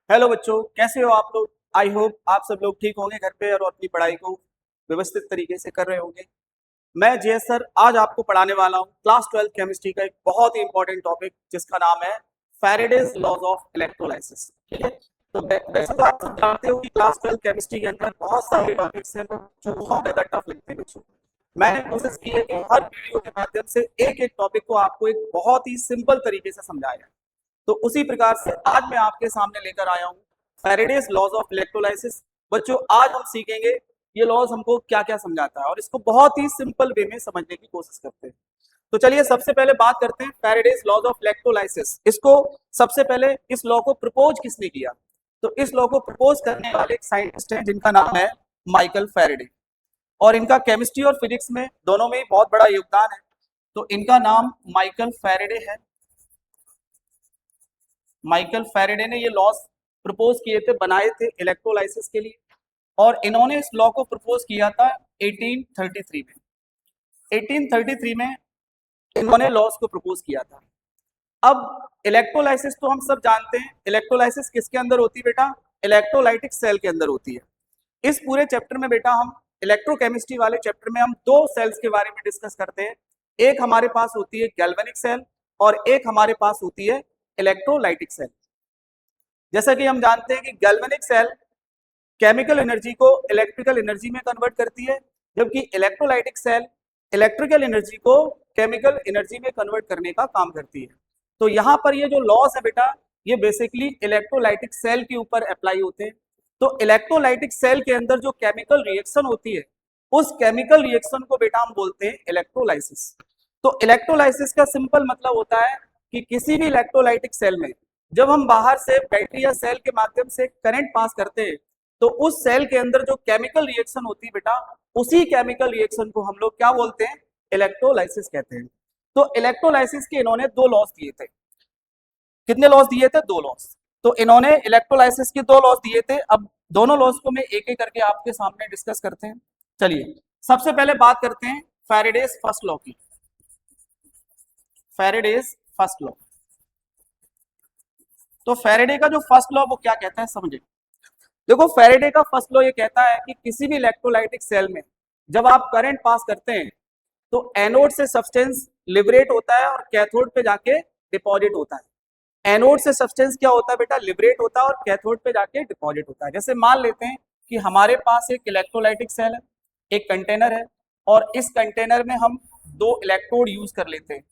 Hello बच्चों, कैसे हो आप लोग। आई होप आप सब लोग ठीक होंगे घर पे और अपनी पढ़ाई को व्यवस्थित तरीके से कर रहे होंगे। मैं जे सर आज आपको पढ़ाने वाला हूँ क्लास 12 केमिस्ट्री का एक बहुत ही इंपॉर्टेंट टॉपिक जिसका नाम है फैराडेज लॉज ऑफ इलेक्ट्रोलाइसिस। ठीक है, तो वैसे तो आप सब जानते हो कि क्लास 12 केमिस्ट्री के अंदर बहुत सारे टॉपिक्स हैं जो बहुत ज्यादा टफ लगते हैं बच्चों। मैंने कोशिश की है कि हर वीडियो के माध्यम से एक एक टॉपिक को आपको एक बहुत ही सिंपल तरीके से समझाया जाए। तो उसी प्रकार से आज मैं आपके सामने लेकर आया हूँ फैराडेज लॉज ऑफ इलेक्ट्रोलाइसिस। बच्चों, आज हम सीखेंगे ये लॉज हमको क्या क्या समझाता है और इसको बहुत ही सिंपल वे में समझने की कोशिश करते हैं। तो चलिए सबसे पहले बात करते हैं फैराडेज लॉज ऑफ इलेक्ट्रोलाइसिस। इसको सबसे पहले इस लॉ को प्रपोज किसने किया? तो इस लॉ को प्रपोज करने वाले एक साइंटिस्ट हैं जिनका नाम है माइकल फैराडे, और इनका केमिस्ट्री और फिजिक्स में दोनों में ही बहुत बड़ा योगदान है। तो इनका नाम माइकल फैराडे है। माइकल फैराडे ने ये लॉस प्रपोज किए थे, बनाए थे इलेक्ट्रोलाइसिस के लिए, और इन्होंने इस लॉ को प्रपोज किया था 1833 में। 1833 में इन्होंने लॉस को प्रपोज किया था। अब इलेक्ट्रोलाइसिस तो हम सब जानते हैं, इलेक्ट्रोलाइसिस किसके अंदर होती है बेटा? इलेक्ट्रोलाइटिक सेल के अंदर होती है। इस पूरे चैप्टर में बेटा हम इलेक्ट्रोकेमिस्ट्री वाले चैप्टर में हम दो सेल्स के बारे में डिस्कस करते हैं। एक हमारे पास होती है गैल्वेनिक सेल और एक हमारे पास होती है इलेक्ट्रोलाइटिक सेल। जैसा कि हम जानते हैं कि गैल्वेनिक सेल केमिकल एनर्जी को इलेक्ट्रिकल एनर्जी में कन्वर्ट करती है, जबकि इलेक्ट्रोलाइटिक सेल इलेक्ट्रिकल एनर्जी को केमिकल एनर्जी में कन्वर्ट करने का काम करती है। तो यहाँ पर ये जो लॉस है बेटा, ये बेसिकली इलेक्ट्रोलाइटिक सेल के ऊपर अप्लाई होते हैं। तो इलेक्ट्रोलाइटिक सेल के अंदर जो केमिकल रिएक्शन होती है, उस केमिकल रिएक्शन को बेटा हम बोलते हैं इलेक्ट्रोलाइसिस। तो इलेक्ट्रोलाइसिस का सिंपल मतलब होता है कि किसी भी इलेक्ट्रोलाइटिक सेल में जब हम बाहर से बैटरी या सेल के माध्यम से करंट पास करते हैं, तो उस सेल के अंदर जो केमिकल रिएक्शन होती है बेटा, उसी केमिकल रिएक्शन को हम लोग क्या बोलते हैं? इलेक्ट्रोलाइसिस कहते हैं। तो इलेक्ट्रोलाइसिस के इन्होंने दो लॉस दिए थे। कितने लॉस दिए थे? दो लॉस। तो इन्होंने इलेक्ट्रोलाइसिस के दो लॉस दिए थे। अब दोनों लॉस को मैं एक एक करके आपके सामने डिस्कस करते हैं। चलिए सबसे पहले बात करते हैं फैराडेज फर्स्ट लॉ की। Faraday's first law. तो फैराडे का जो फर्स्ट लॉ वो क्या कहता है समझे। देखो, फैराडे का फर्स्ट लॉ ये कहता है कि किसी भी इलेक्ट्रोलाइटिक सेल में जब आप करंट पास करते हैं तो एनोड से सब्सटेंस लिबरेट होता है और कैथोड पे जाके डिपॉजिट होता है। एनोड से सब्सटेंस क्या होता है बेटा? लिबरेट होता है और कैथोड पे जाके डिपॉजिट होता है। जैसे मान लेते हैं कि हमारे पास एक इलेक्ट्रोलाइटिक सेल है, एक कंटेनर है, और इस कंटेनर में हम दो इलेक्ट्रोड यूज कर लेते हैं।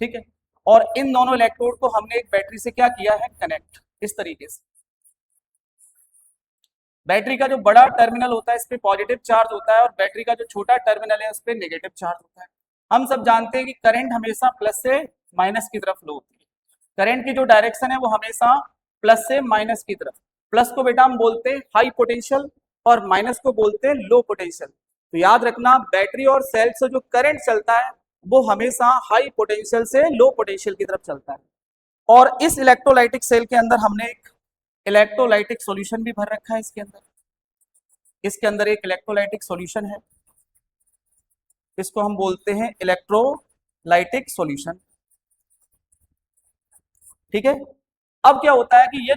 ठीक है, और इन दोनों इलेक्ट्रोड को हमने एक बैटरी से क्या किया है? कनेक्ट। इस तरीके से बैटरी का जो बड़ा टर्मिनल होता है इस पे पॉजिटिव चार्ज होता है और बैटरी का जो छोटा टर्मिनल है उस पे नेगेटिव चार्ज होता है। हम सब जानते हैं कि करंट हमेशा प्लस से माइनस की तरफ फ्लो होती है। करंट की जो डायरेक्शन है वो हमेशा प्लस से माइनस की तरफ। प्लस को बेटा हम बोलते हैं हाई पोटेंशियल और माइनस को बोलते हैं लो पोटेंशियल। तो याद रखना, बैटरी और सेल से जो करंट चलता है वो हमेशा हाई पोटेंशियल से लो पोटेंशियल की तरफ चलता है। और इस इलेक्ट्रोलाइटिक सेल के अंदर हमने एक इलेक्ट्रोलाइटिक सॉल्यूशन भी भर रखा है। इसके अंदर एक इलेक्ट्रोलाइटिक सॉल्यूशन है, इसको हम बोलते हैं इलेक्ट्रोलाइटिक सॉल्यूशन। ठीक है, अब क्या होता है कि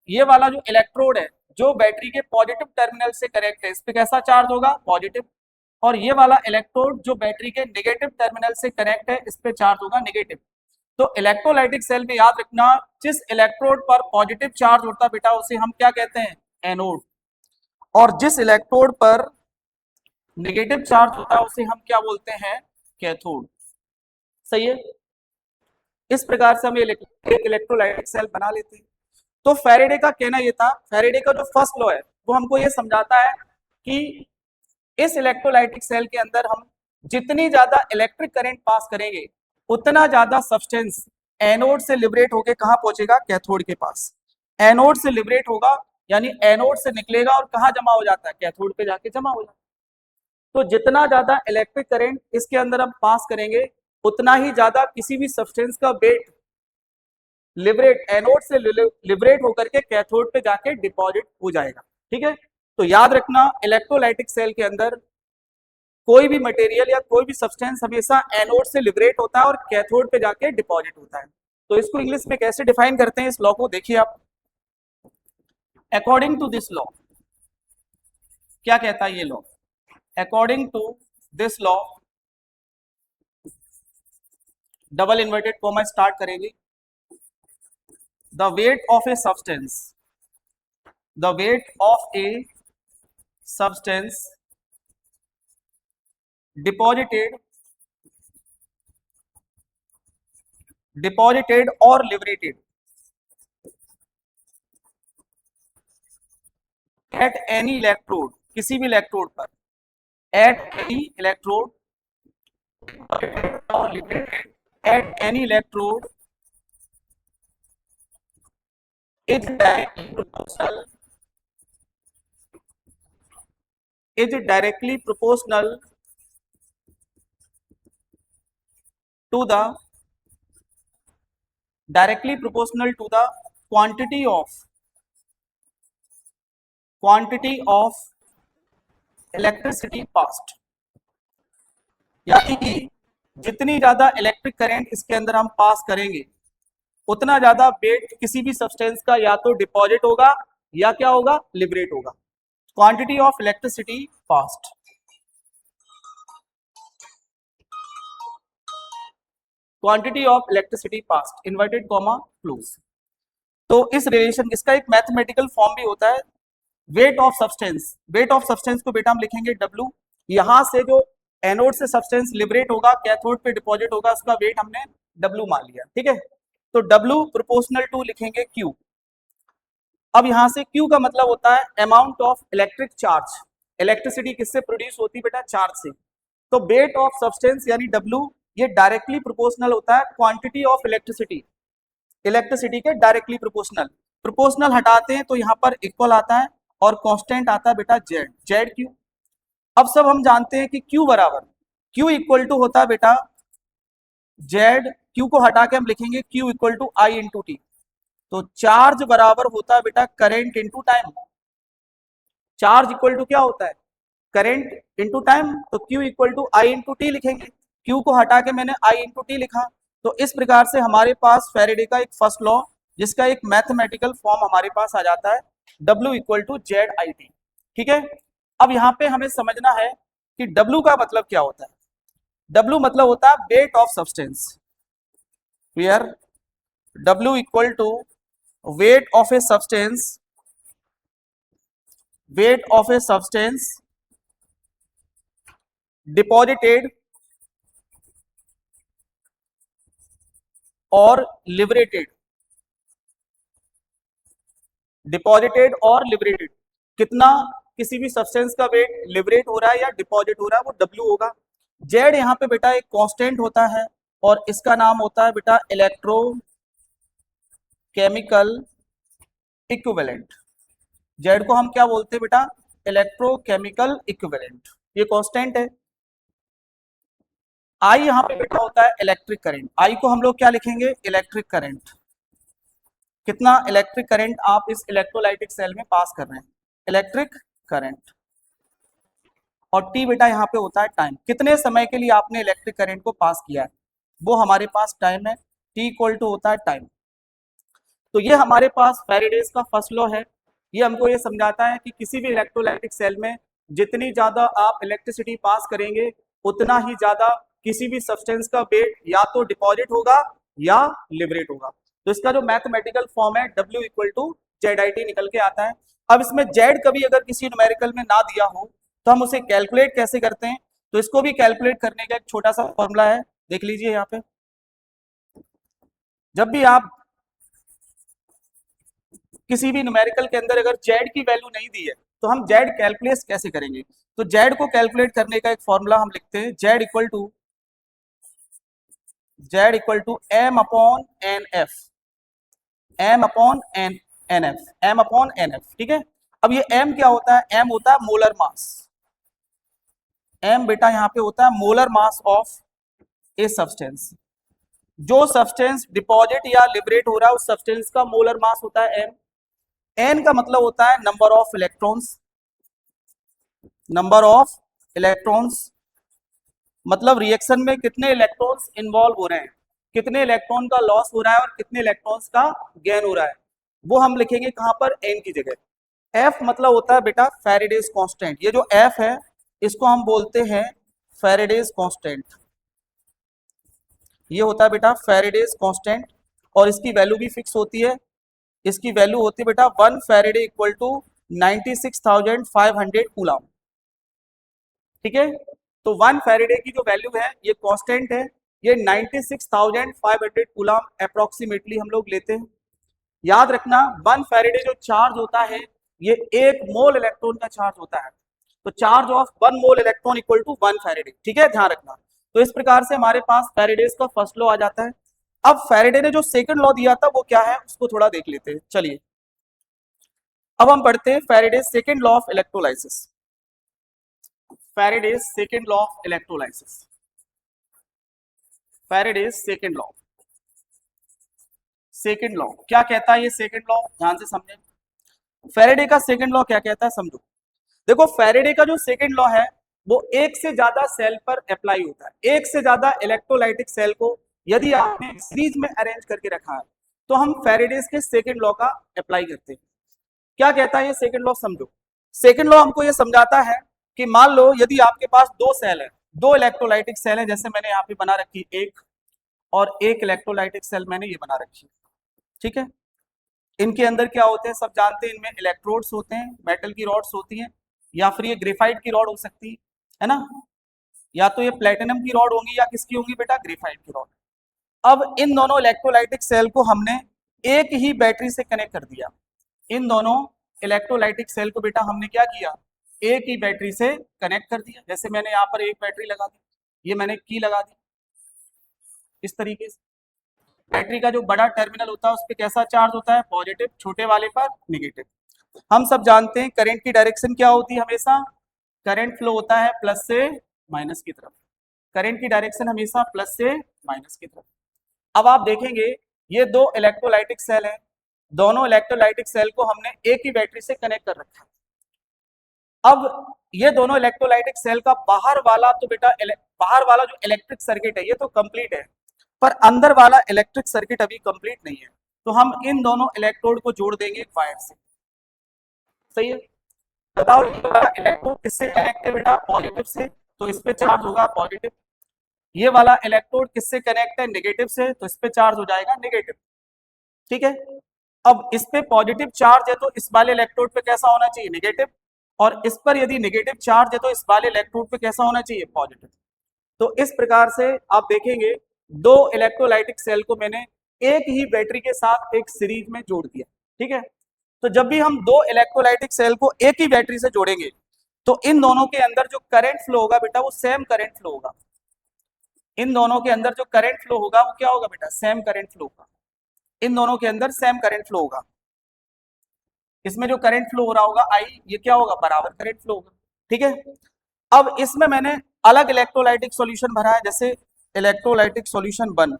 ये वाला जो इलेक्ट्रोड है जो बैटरी के पॉजिटिव टर्मिनल से कनेक्ट है, इस पे कैसा चार्ज होगा? पॉजिटिव। और ये वाला इलेक्ट्रोड जो बैटरी के नेगेटिव टर्मिनल से कनेक्ट है, इस पे चार्ज होगा नेगेटिव। तो इलेक्ट्रोलाइटिक सेल में याद रखना, जिस इलेक्ट्रोड पर पॉजिटिव चार्ज होता है बेटा उसे हम क्या कहते हैं? एनोड। और जिस इलेक्ट्रोड पर नेगेटिव चार्ज होता है उसे हम क्या बोलते हैं? कैथोड। सही है। इस प्रकार से हम एक इलेक्ट्रोलाइटिक सेल बना लेते हैं। तो फैराडे का कहना यह था, फैराडे का जो फर्स्ट लॉ है वो हमको ये समझाता है कि इस इलेक्ट्रोलाइटिक सेल के अंदर हम जितनी ज्यादा इलेक्ट्रिक करंट पास करेंगे उतना ज्यादा सब्सटेंस एनोड से लिबरेट होकर कहां पहुंचेगा? कैथोड के पास। एनोड से लिबरेट होगा यानी एनोड से निकलेगा और कहां जमा हो जाता है? कैथोड पे जाके जमा हो जाता है। तो जितना ज्यादा इलेक्ट्रिक करंट इसके अंदर हम पास करेंगे उतना ही ज्यादा किसी भी सब्सटेंस का वेट लिबरेट एनोड से लिबरेट होकर के कैथोड पे जाके डिपॉजिट हो जाएगा। ठीक है, तो याद रखना, इलेक्ट्रोलाइटिक सेल के अंदर कोई भी मटेरियल या कोई भी सब्सटेंस हमेशा एनोड से लिबरेट होता है और कैथोड पे जाके डिपॉजिट होता है। तो इसको इंग्लिश में कैसे डिफाइन करते हैं इस लॉ को, देखिए आप। अकॉर्डिंग टू दिस लॉ, क्या कहता है ये law? According to this law, double inverted comma start करेंगे, the weight of a substance, the weight of a substance deposited or liberated at any electrode, किसी भी इलेक्ट्रोड पर, at any electrode or liberated at any electrode is directly proportional to the quantity of electricity passed, यानी कि जितनी ज्यादा electric current इसके अंदर हम पास करेंगे उतना ज्यादा वेट किसी भी सब्सटेंस का या तो डिपॉजिट होगा या क्या होगा, लिबरेट होगा। Quantity of electricity passed, quantity of electricity passed inverted comma close. तो इस रिलेशन, इसका एक मैथमेटिकल फॉर्म भी होता है, weight of substance, weight of substance को बेटा हम लिखेंगे W, यहां से जो एनोड से सब्सटेंस लिबरेट होगा, कैथोड पे डिपॉजिट होगा, उसका वेट हमने W मान लिया, ठीक है। तो W प्रोपोर्शनल टू लिखेंगे Q। अब यहां से Q का मतलब होता है amount of electric charge, electricity किससे प्रोड्यूस होती है बेटा, चार्ज से। तो वेट ऑफ सब्सटेंस यानी W ये डायरेक्टली प्रोपोर्शनल होता है क्वांटिटी ऑफ इलेक्ट्रिसिटी, इलेक्ट्रिसिटी के डायरेक्टली प्रोपोर्शनल। प्रोपोर्शनल हटाते हैं तो यहाँ पर इक्वल आता है और कांस्टेंट आता है बेटा जेड क्यू। अब सब हम जानते हैं कि Q बराबर, Q इक्वल टू होता है बेटा जेड, Q को हटा के हम लिखेंगे Q equal to I into T. तो चार्ज बराबर होता है बेटा current into time, charge equal to क्या होता है, करंट इंटू टाइम। तो Q equal to I into T लिखेंगे, Q को हटा के मैंने I इंटू टी लिखा। तो इस प्रकार से हमारे पास फैराडे का एक फर्स्ट लॉ, जिसका एक मैथमेटिकल फॉर्म हमारे पास आ जाता है W equal to Z I T, ठीक है। अब यहाँ पे हमें समझना है कि W का मतलब क्या होता है। W मतलब होता है weight of substance, where W equal to weight of a substance, weight of a substance deposited और लिबरेटेड, डिपॉजिटेड और लिबरेटेड, कितना किसी भी सब्सटेंस का वेट लिबरेट हो रहा है या डिपॉजिट हो रहा है वो W होगा। जेड यहाँ पे बेटा एक कांस्टेंट होता है और इसका नाम होता है बेटा इलेक्ट्रोकेमिकल इक्विवेलेंट। जेड को हम क्या बोलते हैं बेटा, इलेक्ट्रोकेमिकल इक्विवेलेंट, ये कांस्टेंट है। I यहाँ पे बेटा होता है इलेक्ट्रिक करंट, I को हम लोग क्या लिखेंगे, इलेक्ट्रिक करंट, कितना इलेक्ट्रिक करंट आप इस इलेक्ट्रोलाइटिक सेल में पास कर रहे हैं, इलेक्ट्रिक करंट। और T बेटा यहाँ पे होता है टाइम, कितने समय के लिए आपने इलेक्ट्रिक करंट को पास किया है, वो हमारे पास टाइम है, T इक्वल टू होता है टाइम। तो ये हमारे पास फैराडेज का फर्स्ट लॉ है, ये हमको ये समझाता है कि किसी भी इलेक्ट्रोलाइटिक सेल में जितनी ज्यादा आप इलेक्ट्रिसिटी पास करेंगे उतना ही ज्यादा किसी भी सब्सटेंस का वेट या तो डिपॉजिट होगा या लिबरेट होगा। तो इसका जो मैथमेटिकल फॉर्म है W equal to Z I T निकल के आता है। अब इसमें जेड कभी अगर किसी न्यूमेरिकल में ना दिया हो तो हम उसे कैलकुलेट कैसे करते हैं, तो इसको भी कैलकुलेट करने का एक छोटा सा फॉर्मूला है, देख लीजिए यहाँ पे। जब भी आप किसी भी न्यूमेरिकल के अंदर अगर जेड की वैल्यू नहीं दी है तो हम जेड कैलकुलेट कैसे करेंगे, तो जेड को कैलकुलेट करने का एक फॉर्मूला हम लिखते हैं Z equal to M upon N F, M upon N F, M upon N F, ठीक है। अब ये एम क्या होता है, एम होता है मोलर मास, एम बेटा यहाँ पे होता है molar mass of a substance, जो सब्सटेंस डिपॉजिट या लिबरेट हो रहा है उस सब्सटेंस का मोलर मास होता है एम। एन का मतलब होता है number of electrons, number of electrons मतलब रिएक्शन में कितने इलेक्ट्रॉन्स इन्वॉल्व हो रहे हैं, कितने इलेक्ट्रॉन का लॉस हो रहा है और कितने इलेक्ट्रॉन्स का गेन हो रहा है, वो हम लिखेंगे कहां पर, एन की जगह। एफ मतलब होता है बेटा फैराडेज कांस्टेंट। ये जो एफ है इसको हम बोलते हैं फैराडेज कांस्टेंट। ये होता है बेटा फैराडेज कांस्टेंट और इसकी वैल्यू भी फिक्स होती है। इसकी वैल्यू होती है बेटा 1 फैराडे इक्वल टू 96,500 कूलम। ठीक है, तो 1 फैराडे की जो वैल्यू है ये कांस्टेंट है, ये 96,500 कूलम अप्रोक्सीमेटली हम लोग लेते हैं। याद रखना 1 फैराडे जो चार्ज होता है ये 1 मोल इलेक्ट्रॉन का चार्ज होता है, तो charge of 1 mole electron equal to 1 Faraday. ठीक है, ध्यान रखना। तो इस प्रकार से हमारे पास फैराडेज का फर्स्ट लॉ आ जाता है। अब फैराडे ने जो सेकंड लॉ दिया था वो क्या है उसको थोड़ा देख लेते हैं। चलिए अब हम पढ़ते हैं Faraday's second law of electrolysis. Faraday's second law of electrolysis, Faraday's second law. Second law क्या कहता है? ये सेकंड लॉ ध्यान से समझें। फैराडे का सेकंड लॉ क्या कहता है समझो। देखो फैराडे का जो सेकंड लॉ है वो एक से ज्यादा सेल पर अप्लाई होता है। एक से ज्यादा इलेक्ट्रोलाइटिक सेल को यदि आपने सीरीज में अरेंज करके रखा है तो हम फैराडेज के सेकंड लॉ का अप्लाई करते हैं। क्या कहता है ये सेकंड लॉ समझो। सेकंड लॉ हमको ये समझाता है कि मान लो यदि आपके पास दो सेल है, दो इलेक्ट्रोलाइटिक सेल है, जैसे मैंने यहाँ पे बना रखी एक और एक इलेक्ट्रोलाइटिक सेल मैंने ये बना रखी है। ठीक है, इनके अंदर क्या होते हैं सब जानते हैं, इनमें इलेक्ट्रोड्स होते हैं, मेटल की रॉड्स होती हैं, या फिर ये ग्रेफाइट की रॉड हो सकती है ना, या तो ये प्लेटिनम की रॉड होंगी या किसकी होंगी बेटा, ग्रेफाइट की रॉड। अब इन दोनों इलेक्ट्रोलाइटिक सेल को हमने एक ही बैटरी से कनेक्ट कर दिया। इन दोनों इलेक्ट्रोलाइटिक सेल को बेटा हमने क्या किया, एक ही बैटरी से कनेक्ट कर दिया। जैसे मैंने यहाँ पर एक बैटरी लगा दी, ये मैंने की लगा दी इस तरीके से। बैटरी का जो बड़ा टर्मिनल होता है उस पर कैसा चार्ज होता है, पॉजिटिव, छोटे वाले पर निगेटिव। हम सब जानते हैं करंट की डायरेक्शन क्या होती है, हमेशा करंट फ्लो होता है प्लस से माइनस की तरफ। करंट की डायरेक्शन हमेशा प्लस से माइनस की तरफ। अब आप देखेंगे ये दो इलेक्ट्रोलाइटिक सेल हैं, दोनों इलेक्ट्रोलाइटिक सेल को हमने एक ही बैटरी से कनेक्ट कर रखा है। अब ये दोनों इलेक्ट्रोलाइटिक सेल का बाहर वाला तो बेटा बाहर वाला जो इलेक्ट्रिक सर्किट है ये तो कंप्लीट है, पर अंदर वाला इलेक्ट्रिक सर्किट अभी कंप्लीट नहीं है। तो हम इन दोनों इलेक्ट्रोड को जोड़ देंगे वायर से। सही है, बताओ इलेक्ट्रोड किससे कनेक्ट है बेटा, पॉजिटिव से, तो इस पे चार्ज होगा पॉजिटिव। ये वाला इलेक्ट्रोड किससे कनेक्ट है, नेगेटिव से, तो इस पे चार्ज हो जाएगा नेगेटिव। ठीक है, अब इस पे पॉजिटिव चार्ज है तो इस वाले इलेक्ट्रोड पे कैसा होना चाहिए, नेगेटिव, और इस पर यदि नेगेटिव चार्ज है तो इस वाले इलेक्ट्रोड पे कैसा होना चाहिए, पॉजिटिव। तो इस प्रकार से आप देखेंगे दो इलेक्ट्रोलाइटिक सेल को मैंने एक ही बैटरी के साथ एक सीरीज में जोड़ दिया। ठीक है, तो जब भी हम दो इलेक्ट्रोलाइटिक सेल को एक ही बैटरी से जोड़ेंगे तो इन दोनों के अंदर जो करंट फ्लो होगा बेटा वो सेम करंट फ्लो होगा। इन दोनों के अंदर जो करंट फ्लो होगा वो क्या होगा बेटा, सेम करंट फ्लो होगा। इन दोनों के अंदर सेम करंट फ्लो होगा। इसमें जो करंट फ्लो हो रहा होगा आई, ये क्या होगा, बराबर करंट फ्लो होगा। ठीक है, अब इसमें मैंने अलग इलेक्ट्रोलाइटिक सॉल्यूशन भरा है, जैसे इलेक्ट्रोलाइटिक सॉल्यूशन 1,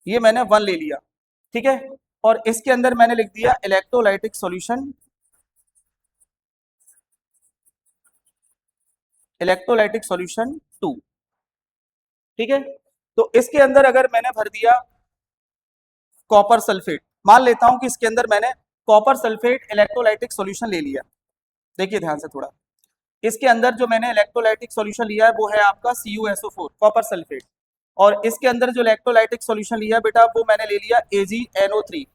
ये मैंने 1 ले लिया। ठीक है, और इसके अंदर मैंने लिख दिया इलेक्ट्रोलाइटिक सॉल्यूशन, इलेक्ट्रोलाइटिक सॉल्यूशन 2। ठीक है, तो इसके अंदर अगर मैंने भर दिया कॉपर सल्फेट, मान लेता हूं कि इसके अंदर मैंने कॉपर सल्फेट इलेक्ट्रोलाइटिक सॉल्यूशन ले लिया। देखिए ध्यान से थोड़ा, इसके अंदर जो मैंने इलेक्ट्रोलाइटिक सॉल्यूशन लिया है वो है आपका CuSO4 कॉपर सल्फेट, और इसके अंदर जो इलेक्ट्रोलाइटिक सॉल्यूशन लिया है बेटा वो मैंने ले लिया AgNO3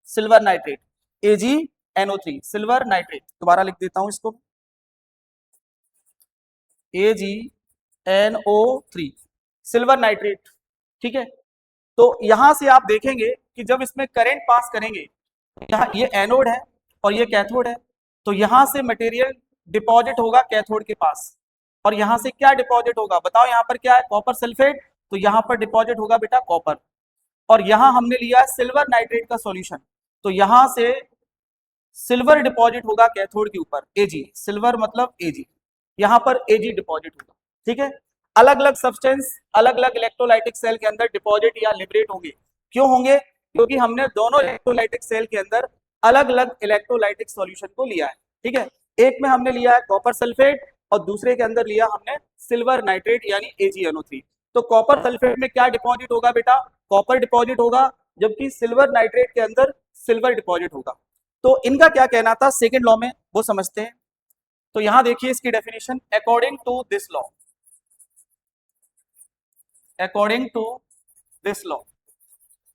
silver nitrate, AgNO3 silver nitrate. दोबारा लिख देता हूं इसको, AgNO3 सिल्वर नाइट्रेट। ठीक है, तो यहां से आप देखेंगे कि जब इसमें करंट पास करेंगे, यहाँ ये एनोड है और ये कैथोड है, तो यहां से मटेरियल डिपॉजिट होगा कैथोड के पास, और यहां से क्या डिपॉजिट होगा बताओ, यहाँ पर क्या है, कॉपर सल्फेट, तो यहाँ पर डिपॉजिट होगा बेटा कॉपर। और यहां हमने लिया है सिल्वर नाइट्रेट का सॉल्यूशन, तो यहां से सिल्वर डिपॉजिट होगा कैथोड के ऊपर, Ag, सिल्वर मतलब Ag, यहाँ पर Ag डिपॉजिट होगा। ठीक है, अलग अलग सब्सटेंस अलग अलग इलेक्ट्रोलाइटिक सेल के अंदर डिपॉजिट या लिबरेट होंगे। क्यों होंगे, क्योंकि हमने दोनों इलेक्ट्रोलाइटिक सेल के अंदर अलग अलग इलेक्ट्रोलाइटिक सॉल्यूशन को लिया है। ठीक है, एक में हमने लिया है कॉपर सल्फेट और दूसरे के अंदर लिया हमने सिल्वर नाइट्रेट यानी AgNO3। तो कॉपर सल्फेट में क्या डिपॉजिट होगा बेटा, कॉपर डिपॉजिट होगा, जबकि सिल्वर नाइट्रेट के अंदर सिल्वर डिपॉजिट होगा। तो इनका क्या कहना था सेकेंड लॉ में, वो समझते हैं। तो यहां देखिए इसकी definition, according to this law, according to this law.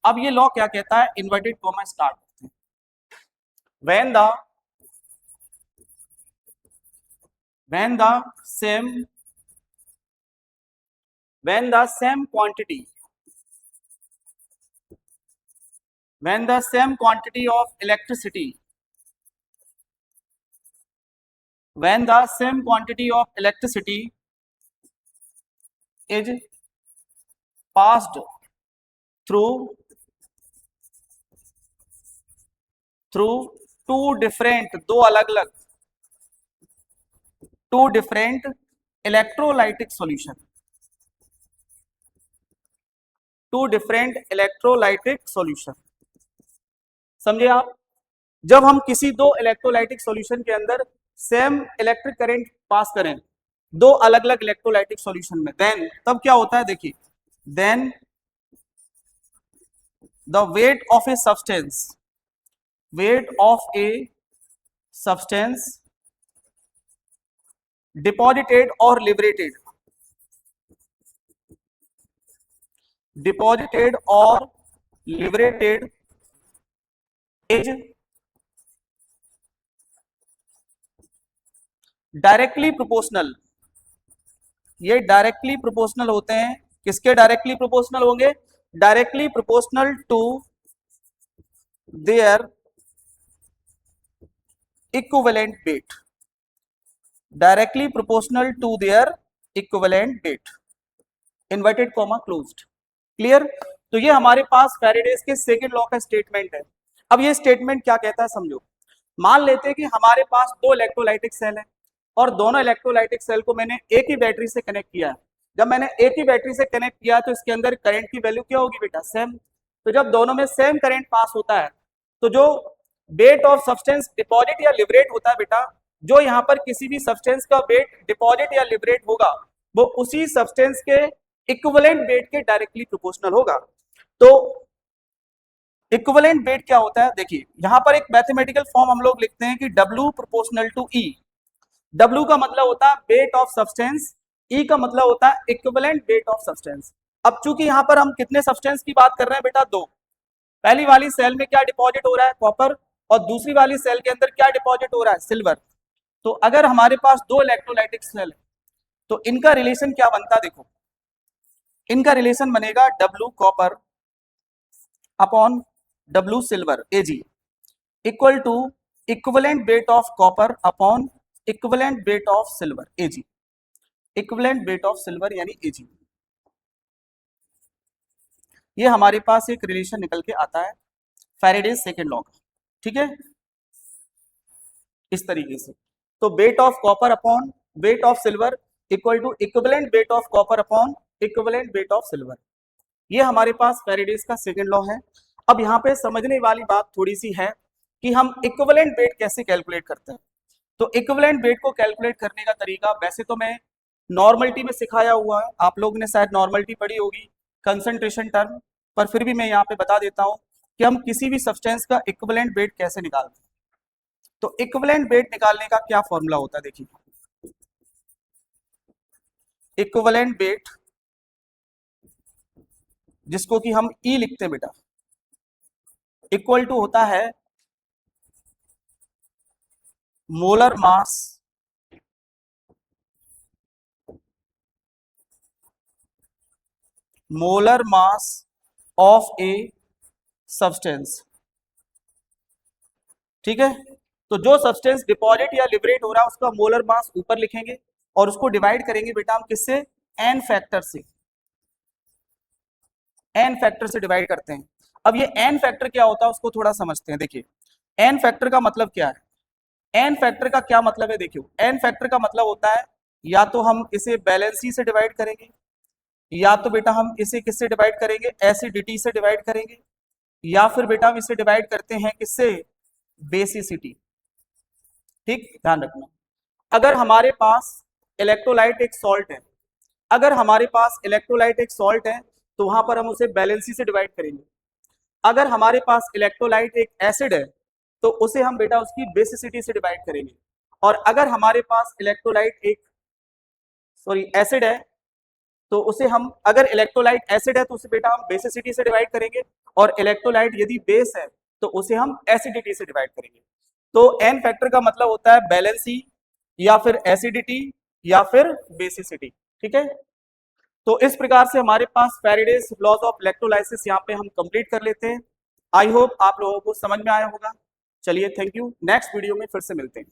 अब ये लॉ क्या कहता है, इन्वर्टेड कॉमा स्टार्ट करते हैं। when the same when the same quantity when the same quantity of electricity when the same quantity of electricity is passed through through दो अलग अलग two different electrolytic solution, two different electrolytic solution. समझे आप? जब हम किसी दो electrolytic solution के अंदर सेम इलेक्ट्रिक करंट पास करें दो अलग अलग इलेक्ट्रोलाइटिक सॉल्यूशन में, देन तब क्या होता है, देखिए, then the weight of a substance, weight of a substance deposited और लिबरेटेड, डिपॉजिटेड और लिबरेटेड इज डायरेक्टली प्रोपोर्शनल। ये डायरेक्टली प्रोपोर्शनल होते हैं, किसके डायरेक्टली प्रोपोर्शनल होंगे, directly proportional to their equivalent weight, directly proportional to their equivalent weight, inverted comma closed. Clear? तो ये हमारे पास फैराडेज के सेकंड लॉ का स्टेटमेंट है। अब ये स्टेटमेंट क्या कहता है समझो। मान लेते हैं कि हमारे पास दो इलेक्ट्रोलाइटिक सेल है और दोनों इलेक्ट्रोलाइटिक सेल को मैंने एक ही बैटरी से कनेक्ट किया है। जब मैंने एक ही बैटरी से कनेक्ट किया तो इसके अंदर करंट की वैल्यू क्या होगी बेटा, सेम। तो जब दोनों में सेम करंट पास होता है तो जो वेट ऑफ सब्सटेंस डिपॉजिट या लिबरेट होता है बेटा, जो यहाँ पर किसी भी सब्सटेंस का वेट डिपॉजिट या लिबरेट होगा वो उसी सब्सटेंस के इक्विवेलेंट वेट के डायरेक्टली प्रोपोर्शनल होगा। तो इक्विवेलेंट वेट क्या होता है, देखिए यहां पर एक मैथमेटिकल फॉर्म हम लोग लिखते हैं कि W proportional to E। W का मतलब होता है वेट ऑफ सब्सटेंस, E का मतलब होता है इक्विवेलेंट वेट ऑफ सब्सटेंस। अब चूंकि यहां पर हम कितने सब्सटेंस की बात कर रहे हैं बेटा, दो। पहली वाली सेल में क्या डिपॉजिट हो रहा है, कॉपर, और दूसरी वाली सेल के अंदर क्या डिपॉजिट हो रहा है, सिल्वर। तो अगर हमारे पास दो इलेक्ट्रोलाइटिक सेल है तो इनका रिलेशन क्या बनता है, देखो इनका रिलेशन बनेगा W copper upon W silver Ag equal to equivalent weight of copper upon equivalent weight of silver Ag, equivalent weight of silver यानी Ag। ये हमारे पास एक रिलेशन निकल के आता है फैराडेज सेकेंड लॉ का, ठीक है, इस तरीके से। तो weight of copper upon weight of silver equal to equivalent weight of copper upon equivalent weight of silver, ये हमारे पास फैराडेज का सेकेंड लॉ है। अब यहाँ पे समझने वाली बात थोड़ी सी है कि हम इक्विवेलेंट वेट कैसे कैलकुलेट करते हैं। तो इक्विवेलेंट वेट को कैलकुलेट करने का तरीका वैसे तो मैं नॉर्मलिटी में सिखाया हुआ है, आप लोगों ने शायद नॉर्मलिटी पढ़ी होगी कंसंट्रेशन टर्म, पर फिर भी मैं यहाँ पे बता देता हूँ कि हम किसी भी सब्सटेंस का इक्विवेलेंट वेट कैसे निकालते हैं। तो इक्विवेलेंट वेट निकालने का क्या फॉर्मूला होता है, देखिए इक्विवेलेंट वेट जिसको कि हम E लिखते हैं बेटा, इक्वल टू होता है molar mass of a substance, ठीक है। तो जो सब्सटेंस डिपॉजिट या लिबरेट हो रहा है उसका मोलर मास ऊपर लिखेंगे और उसको डिवाइड करेंगे बेटा हम किससे, एन फैक्टर से, एन फैक्टर से डिवाइड करते हैं। अब ये एन फैक्टर क्या होता है उसको थोड़ा समझते हैं। देखिए एन फैक्टर का मतलब क्या है, एन फैक्टर का क्या मतलब है, देखियो एन फैक्टर का मतलब होता है या तो हम इसे बैलेंसी से डिवाइड करेंगे या तो बेटा हम इसे किससे डिवाइड करेंगे, एसिडिटी से डिवाइड करेंगे, या फिर बेटा हम इसे डिवाइड करते हैं किससे, बेसिसिटी। ठीक, ध्यान रखना। अगर हमारे पास इलेक्ट्रोलाइट एक सॉल्ट है, अगर हमारे पास इलेक्ट्रोलाइट एक सॉल्ट है तो वहां पर हम उसे बैलेंसी से डिवाइड करेंगे। अगर हमारे पास इलेक्ट्रोलाइट एक एसिड है तो उसे हम बेटा उसकी बेसिसिटी से डिवाइड करेंगे, और अगर हमारे पास इलेक्ट्रोलाइट एक एसिड है तो उसे हम, अगर इलेक्ट्रोलाइट एसिड है तो उसे बेटा हम बेसिसिटी से डिवाइड करेंगे, और इलेक्ट्रोलाइट यदि बेस है तो उसे हम एसिडिटी से डिवाइड करेंगे। तो एन फैक्टर का मतलब होता है बैलेंसी या फिर एसिडिटी या फिर बेसिसिटी। ठीक है, तो इस प्रकार से हमारे पास फैराडेज लॉज ऑफ इलेक्ट्रोलाइसिस यहाँ पे हम कंप्लीट कर लेते हैं। आई होप आप लोगों को समझ में आया होगा। चलिए, थैंक यू। नेक्स्ट वीडियो में फिर से मिलते हैं।